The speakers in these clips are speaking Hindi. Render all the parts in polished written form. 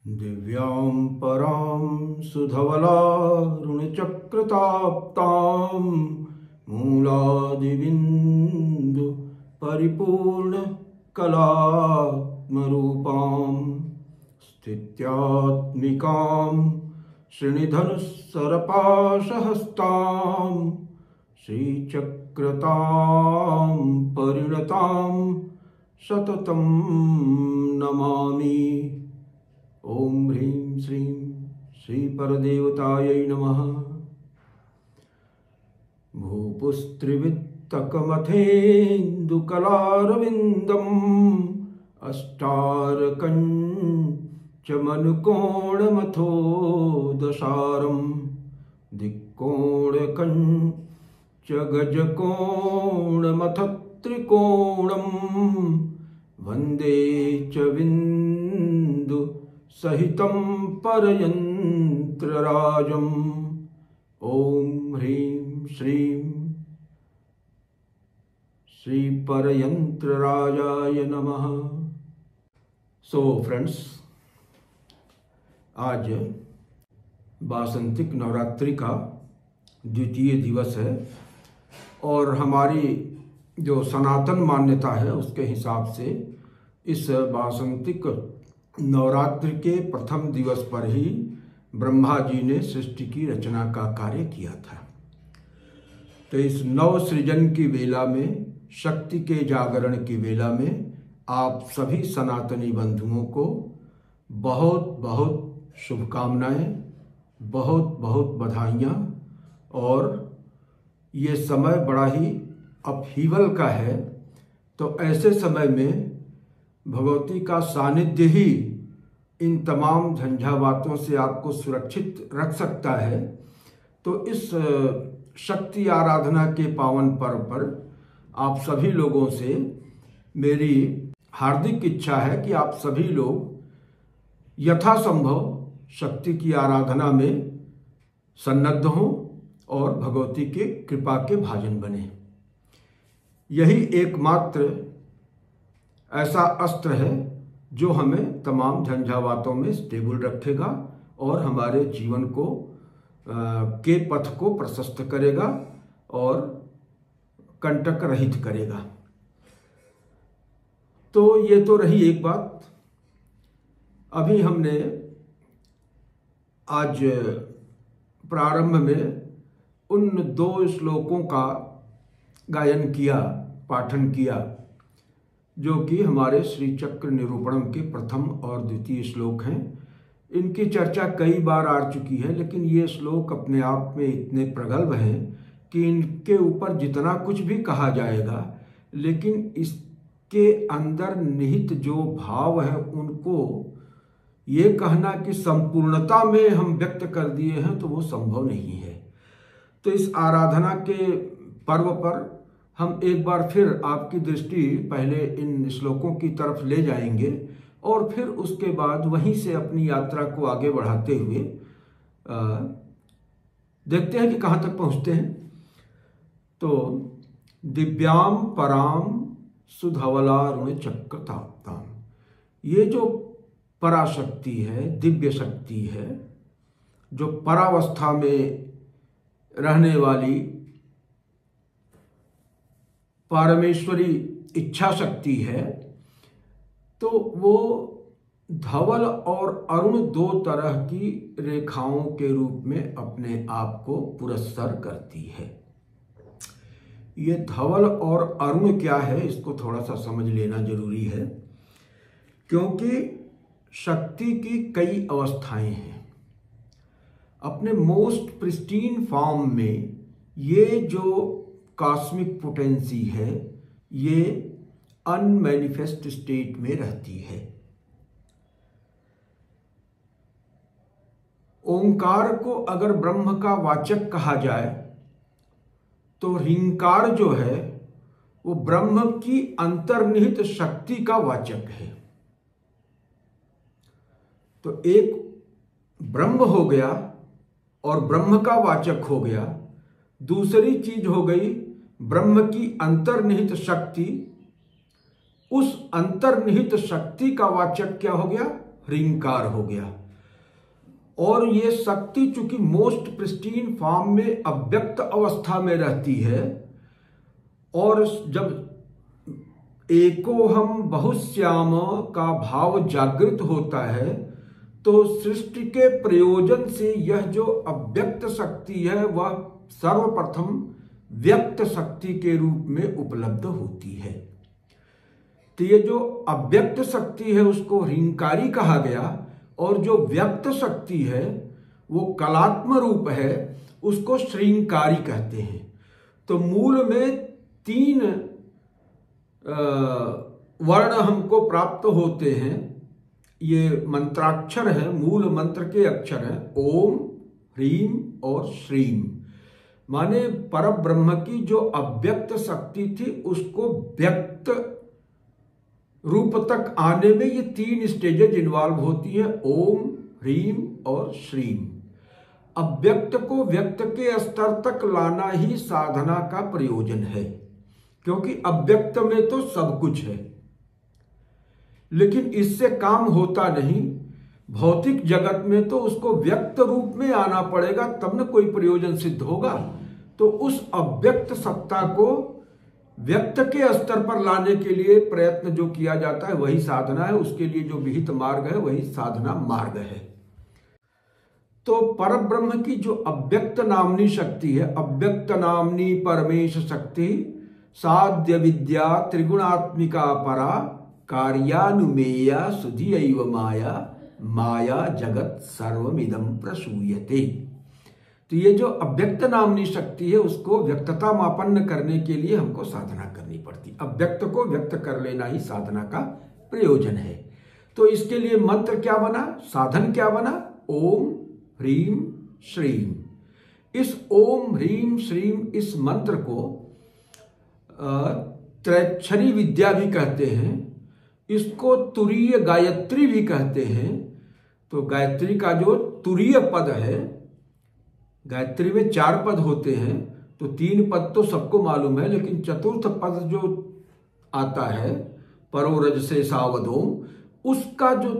दिव्यां परां सुधवलारुणचक्रताप्तां मूलादिबिन्दु परिपूर्णकलात्मरूपां स्थित्यात्मिकां श्रीनिधनुस्सरपाशहस्तां श्रीचक्रतां परिणतां सततं नमामि। ओम ह्रीं श्रीं श्री परदेवतायै नमः। भूपुस्त्रिवित्तकमथेन्दुकलारविन्दम् अष्टारकञ्चमनुकोणमथो दशारं दिक्कोणकञ्च गजकोणमथ त्रिकोणं वन्दे च विन्दु सहितं परयन्त्रराजम्। ओम ह्रीं श्रीं श्री परयंत्रराजाय नमः। सो फ्रेंड्स, आज वासंतिक नवरात्रि का द्वितीय दिवस है और हमारी जो सनातन मान्यता है उसके हिसाब से इस वासंतिक नवरात्रि के प्रथम दिवस पर ही ब्रह्मा जी ने सृष्टि की रचना का कार्य किया था। तो इस नव सृजन की वेला में, शक्ति के जागरण की वेला में आप सभी सनातनी बंधुओं को बहुत बहुत शुभकामनाएं, बहुत बहुत बधाइयाँ। और ये समय बड़ा ही अपहीवल का है, तो ऐसे समय में भगवती का सानिध्य ही इन तमाम झंझावातों से आपको सुरक्षित रख सकता है। तो इस शक्ति आराधना के पावन पर्व पर आप सभी लोगों से मेरी हार्दिक इच्छा है कि आप सभी लोग यथासंभव शक्ति की आराधना में सन्नद्ध हों और भगवती के कृपा के भाजन बने। यही एकमात्र ऐसा अस्त्र है जो हमें तमाम झंझावातों में स्टेबल रखेगा और हमारे जीवन को के पथ को प्रशस्त करेगा और कंटक रहित करेगा। तो ये तो रही एक बात। अभी हमने आज प्रारंभ में उन 2 श्लोकों का गायन किया, पाठन किया, जो कि हमारे श्री चक्र निरूपणम के प्रथम और द्वितीय श्लोक हैं। इनकी चर्चा कई बार आ चुकी है, लेकिन ये श्लोक अपने आप में इतने प्रगल्भ हैं कि इनके ऊपर जितना कुछ भी कहा जाएगा, लेकिन इसके अंदर निहित जो भाव है उनको ये कहना कि संपूर्णता में हम व्यक्त कर दिए हैं तो वो संभव नहीं है। तो इस आराधना के पर्व पर हम एक बार फिर आपकी दृष्टि पहले इन श्लोकों की तरफ ले जाएंगे और फिर उसके बाद वहीं से अपनी यात्रा को आगे बढ़ाते हुए देखते हैं कि कहाँ तक पहुँचते हैं। तो दिव्याम पराम सुधवलारुण चक्रताप्ताम, ये जो पराशक्ति है, दिव्य शक्ति है, जो परावस्था में रहने वाली पारमेश्वरी इच्छा शक्ति है, तो वो धवल और अरुण 2 तरह की रेखाओं के रूप में अपने आप को पुरस्सर करती है। ये धवल और अरुण क्या है, इसको थोड़ा सा समझ लेना जरूरी है, क्योंकि शक्ति की कई अवस्थाएं हैं। अपने मोस्ट प्रिस्टीन फॉर्म में ये जो कॉस्मिक पोटेंसी है, ये अनमैनिफेस्ट स्टेट में रहती है। ओंकार को अगर ब्रह्म का वाचक कहा जाए तो ह्रींकार जो है वो ब्रह्म की अंतर्निहित शक्ति का वाचक है। तो एक ब्रह्म हो गया और ब्रह्म का वाचक हो गया। दूसरी चीज हो गई ब्रह्म की अंतर्निहित शक्ति। उस अंतर्निहित शक्ति का वाचक क्या हो गया? ह्रींकार हो गया। और ये शक्ति चूंकि मोस्ट प्रिस्टीन फॉर्म में अव्यक्त अवस्था में रहती है, और जब एको हम बहुश्याम का भाव जागृत होता है तो सृष्टि के प्रयोजन से यह जो अव्यक्त शक्ति है वह सर्वप्रथम व्यक्त शक्ति के रूप में उपलब्ध होती है। तो ये जो अव्यक्त शक्ति है उसको ह्रींकारी कहा गया, और जो व्यक्त शक्ति है वो कलात्म रूप है, उसको श्रींकारी कहते हैं। तो मूल में 3 वर्ण हमको प्राप्त होते हैं। ये मंत्राक्षर है, मूल मंत्र के अक्षर हैं, ओम, ह्रीम और श्रीम। माने परब्रह्म की जो अव्यक्त शक्ति थी उसको व्यक्त रूप तक आने में ये 3 स्टेजेज इन्वॉल्व होती है, ओम, ह्रीम और श्रीम। अव्यक्त को व्यक्त के स्तर तक लाना ही साधना का प्रयोजन है, क्योंकि अव्यक्त में तो सब कुछ है, लेकिन इससे काम होता नहीं। भौतिक जगत में तो उसको व्यक्त रूप में आना पड़ेगा, तब न कोई प्रयोजन सिद्ध होगा। तो उस अव्यक्त सत्ता को व्यक्त के स्तर पर लाने के लिए प्रयत्न जो किया जाता है वही साधना है। उसके लिए जो विहित मार्ग है वही साधना मार्ग है। तो परब्रह्म की जो अव्यक्त नामनी शक्ति है, अव्यक्त नामनी परमेश शक्ति साध्य विद्या त्रिगुणात्मिका परा कार्यानुमेया सुधियैव माया माया जगत सर्वमिदं प्रसूयते। तो ये जो अव्यक्त नामनी शक्ति है उसको व्यक्तता मापन्न करने के लिए हमको साधना करनी पड़ती। अव्यक्त को व्यक्त कर लेना ही साधना का प्रयोजन है। तो इसके लिए मंत्र क्या बना, साधन क्या बना, ओम ह्रीम श्रीम। इस ओम ह्रीम श्रीम इस मंत्र को त्रैक्षरी विद्या भी कहते हैं, इसको तुरीय गायत्री भी कहते हैं। तो गायत्री का जो तुरीय पद है, गायत्री में 4 पद होते हैं, तो 3 पद तो सबको मालूम है, लेकिन चतुर्थ पद जो आता है परोरज से सावधोम, उसका जो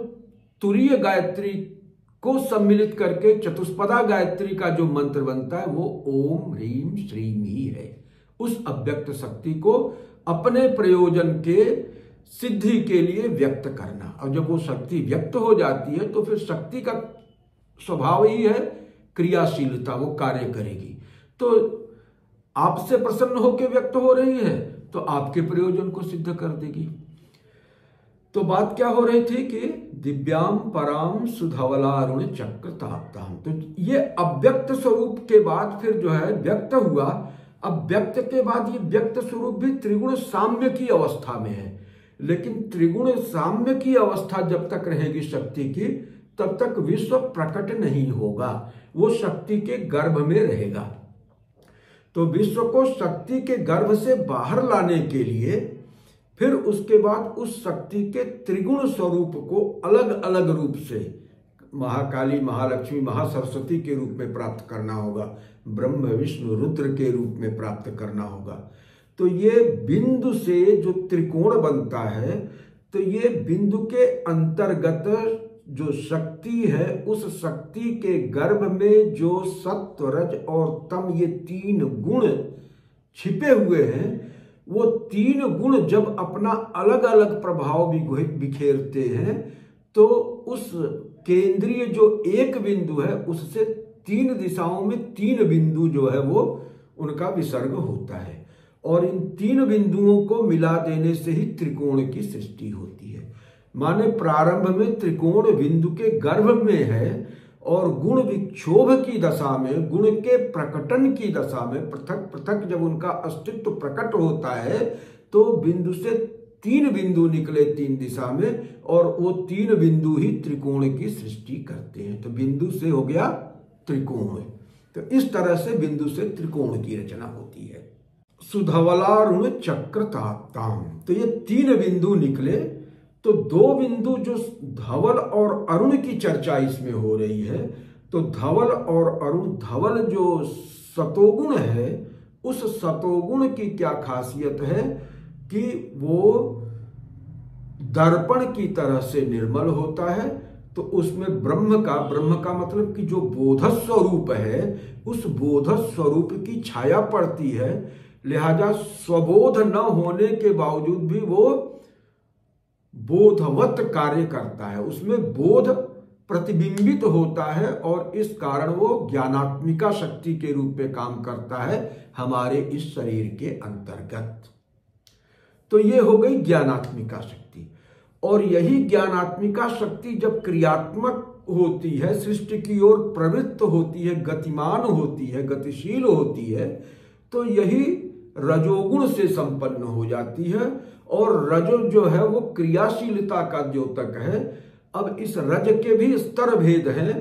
तुरीय गायत्री को सम्मिलित करके चतुष्पदा गायत्री का जो मंत्र बनता है वो ओम ह्रीम श्रीम ही है। उस अव्यक्त शक्ति को अपने प्रयोजन के सिद्धि के लिए व्यक्त करना। और जब वो शक्ति व्यक्त हो जाती है तो फिर शक्ति का स्वभाव ही है क्रियाशीलता, वो कार्य करेगी। तो आपसे प्रसन्न होकर व्यक्त हो रही है तो आपके प्रयोजन को सिद्ध कर देगी। तो बात क्या हो रही थी कि दिव्याम पराम सुधवलारुण चक्र ताप्ताम। तो ये अव्यक्त स्वरूप के बाद फिर जो है व्यक्त हुआ। अब व्यक्त के बाद ये व्यक्त स्वरूप भी त्रिगुण साम्य की अवस्था में है, लेकिन त्रिगुण साम्य की अवस्था जब तक रहेगी शक्ति की, तब तक विश्व प्रकट नहीं होगा, वो शक्ति के गर्भ में रहेगा। तो विश्व को शक्ति के गर्भ से बाहर लाने के लिए फिर उसके बाद उस शक्ति के त्रिगुण स्वरूप को अलग अलग रूप से महाकाली, महालक्ष्मी, महासरस्वती के रूप में प्राप्त करना होगा, ब्रह्म विष्णु रुद्र के रूप में प्राप्त करना होगा। तो ये बिंदु से जो त्रिकोण बनता है, तो ये बिंदु के अंतर्गत जो शक्ति है, उस शक्ति के गर्भ में जो सत्व रज और तम ये 3 गुण छिपे हुए हैं, वो 3 गुण जब अपना अलग अलग प्रभाव बिखेरते हैं तो उस केंद्रीय जो एक बिंदु है उससे 3 दिशाओं में 3 बिंदु जो है वो उनका विसर्ग होता है, और इन 3 बिंदुओं को मिला देने से ही त्रिकोण की सृष्टि होती है। माने प्रारंभ में त्रिकोण बिंदु के गर्भ में है, और गुण विक्षोभ की दशा में, गुण के प्रकटन की दशा में पृथक पृथक जब उनका अस्तित्व प्रकट होता है तो बिंदु से 3 बिंदु निकले 3 दिशा में, और वो 3 बिंदु ही त्रिकोण की सृष्टि करते हैं। तो बिंदु से हो गया त्रिकोण। तो इस तरह से बिंदु से त्रिकोण की रचना होती है। सुधवलारुण चक्र ताप्ताम। तो ये 3 बिंदु निकले, तो 2 बिंदु जो धवल और अरुण की चर्चा इसमें हो रही है। तो धवल और अरुण, धवल जो सतोगुण है, उस सतोगुण की क्या खासियत है कि वो दर्पण की तरह से निर्मल होता है, तो उसमें ब्रह्म का मतलब कि जो बोध स्वरूप है, उस बोध स्वरूप की छाया पड़ती है। लिहाजा स्वबोध न होने के बावजूद भी वो बोधवत कार्य करता है, उसमें बोध प्रतिबिंबित होता है और इस कारण वो ज्ञानात्मिका शक्ति के रूप में काम करता है हमारे इस शरीर के अंतर्गत। तो ये हो गई ज्ञानात्मिका शक्ति। और यही ज्ञानात्मिका शक्ति जब क्रियात्मक होती है, सृष्टि की ओर प्रवृत्त होती है, गतिमान होती है, गतिशील होती है, तो यही रजोगुण से संपन्न हो जाती है। और रज जो है वो क्रियाशीलता का द्योतक है। अब इस रज के भी स्तर भेद हैं,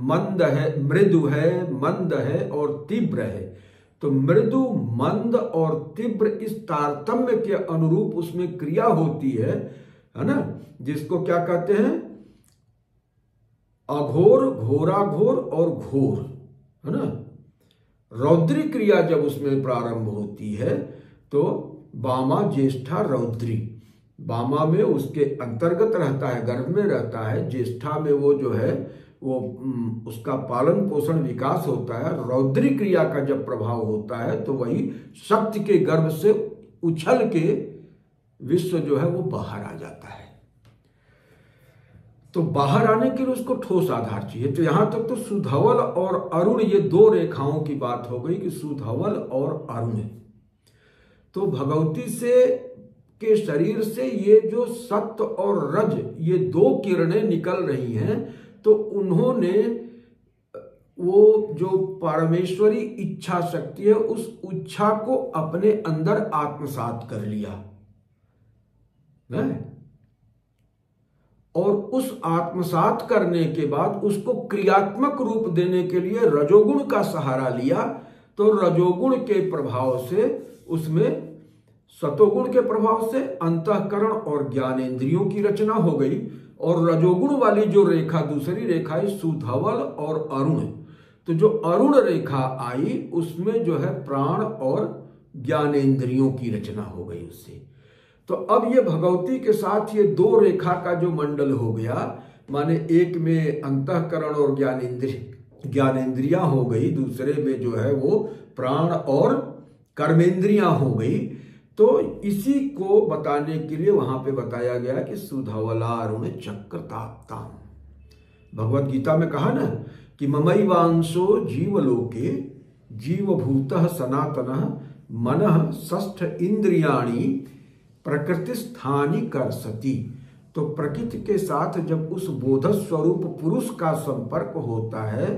मंद है, मृदु है, मंद है और तीव्र है। तो मृदु, मंद और तीव्र इस तारतम्य के अनुरूप उसमें क्रिया होती है ना, जिसको क्या कहते हैं, अघोर, घोराघोर और घोर, है ना। रौद्री क्रिया जब उसमें प्रारंभ होती है तो वामा, ज्येष्ठा, रौद्री। वामा में उसके अंतर्गत रहता है, गर्भ में रहता है। ज्येष्ठा में वो जो है वो उसका पालन पोषण विकास होता है। रौद्री क्रिया का जब प्रभाव होता है तो वही शक्ति के गर्भ से उछल के विश्व जो है वो बाहर आ जाता है। तो बाहर आने के लिए उसको ठोस आधार चाहिए। तो यहां तक तो सुधवल और अरुण, ये दो रेखाओं की बात हो गई कि सुधवल और अरुण। तो भगवती से के शरीर से ये जो सत्य और रज, ये दो किरणें निकल रही हैं, तो उन्होंने वो जो परमेश्वरी इच्छा शक्ति है उस इच्छा को अपने अंदर आत्मसात कर लिया है। और उस आत्मसात करने के बाद उसको क्रियात्मक रूप देने के लिए रजोगुण का सहारा लिया। तो रजोगुण के प्रभाव से, उसमें सतोगुण के प्रभाव से अंतःकरण और ज्ञानेंद्रियों की रचना हो गई। और रजोगुण वाली जो रेखा, दूसरी रेखा है सुधवल और अरुण। तो जो अरुण रेखा आई उसमें जो है प्राण और ज्ञानेंद्रियों की रचना हो गई उससे। तो अब ये भगवती के साथ ये दो रेखा का जो मंडल हो गया, माने एक में अंतःकरण और ज्ञानेंद्रियां हो गई, दूसरे में जो है वो प्राण और कर्मेंद्रियां हो गई। तो इसी को बताने के लिए वहां पे बताया गया कि सुधवलारुण चक्र ताप्ताम। भगवत गीता में कहा ना कि ममैवांशो जीवलोके जीवभूतः सनातनः मनः षष्ठ इंद्रियाणि प्रकृति स्थानी कर्षति। तो प्रकृति के साथ जब उस बोध स्वरूप पुरुष का संपर्क होता है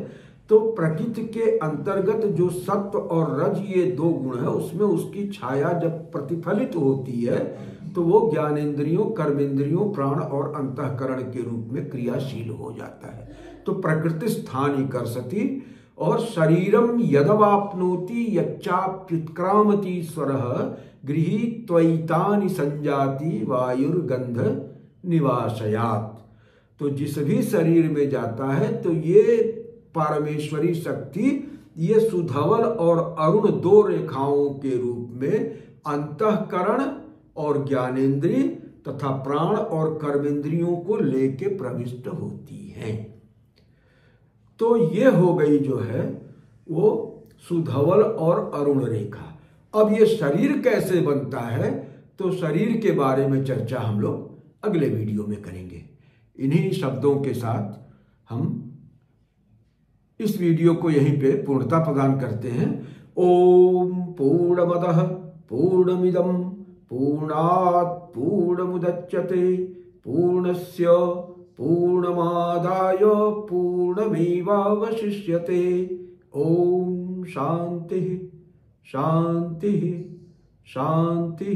तो प्रकृति के अंतर्गत जो सत्व और रज, ये दो गुण है, उसमें उसकी छाया जब प्रतिफलित होती है तो वो ज्ञानेंद्रियों, कर्मेंद्रियों, प्राण और अंतःकरण के रूप में क्रियाशील हो जाता है। तो प्रकृति स्थानी कर्षति। और शरीरम यदवाप्नोति यच्चाप्युत्क्रामति स्वरः गृहीत्वैतानि संजाति वायुर्गंध निवासयात्। तो जिस भी शरीर में जाता है तो ये परमेश्वरी शक्ति, ये सुधवल और अरुण दो रेखाओं के रूप में अंतःकरण और ज्ञानेंद्रिय तथा प्राण और कर्मेंद्रियों को लेके प्रविष्ट होती हैं। तो ये हो गई जो है वो सुधवल और अरुण रेखा। अब ये शरीर कैसे बनता है तो शरीर के बारे में चर्चा हम लोग अगले वीडियो में करेंगे। इन्हीं शब्दों के साथ हम इस वीडियो को यहीं पे पूर्णता प्रदान करते हैं। ओम पूर्णमदः पूर्णमिदं पूर्णात् पूर्णमुदच्यते पूर्णस्य पूर्णमादाय पूर्णमेवावशिष्यते। ओम शांति शांति शांति।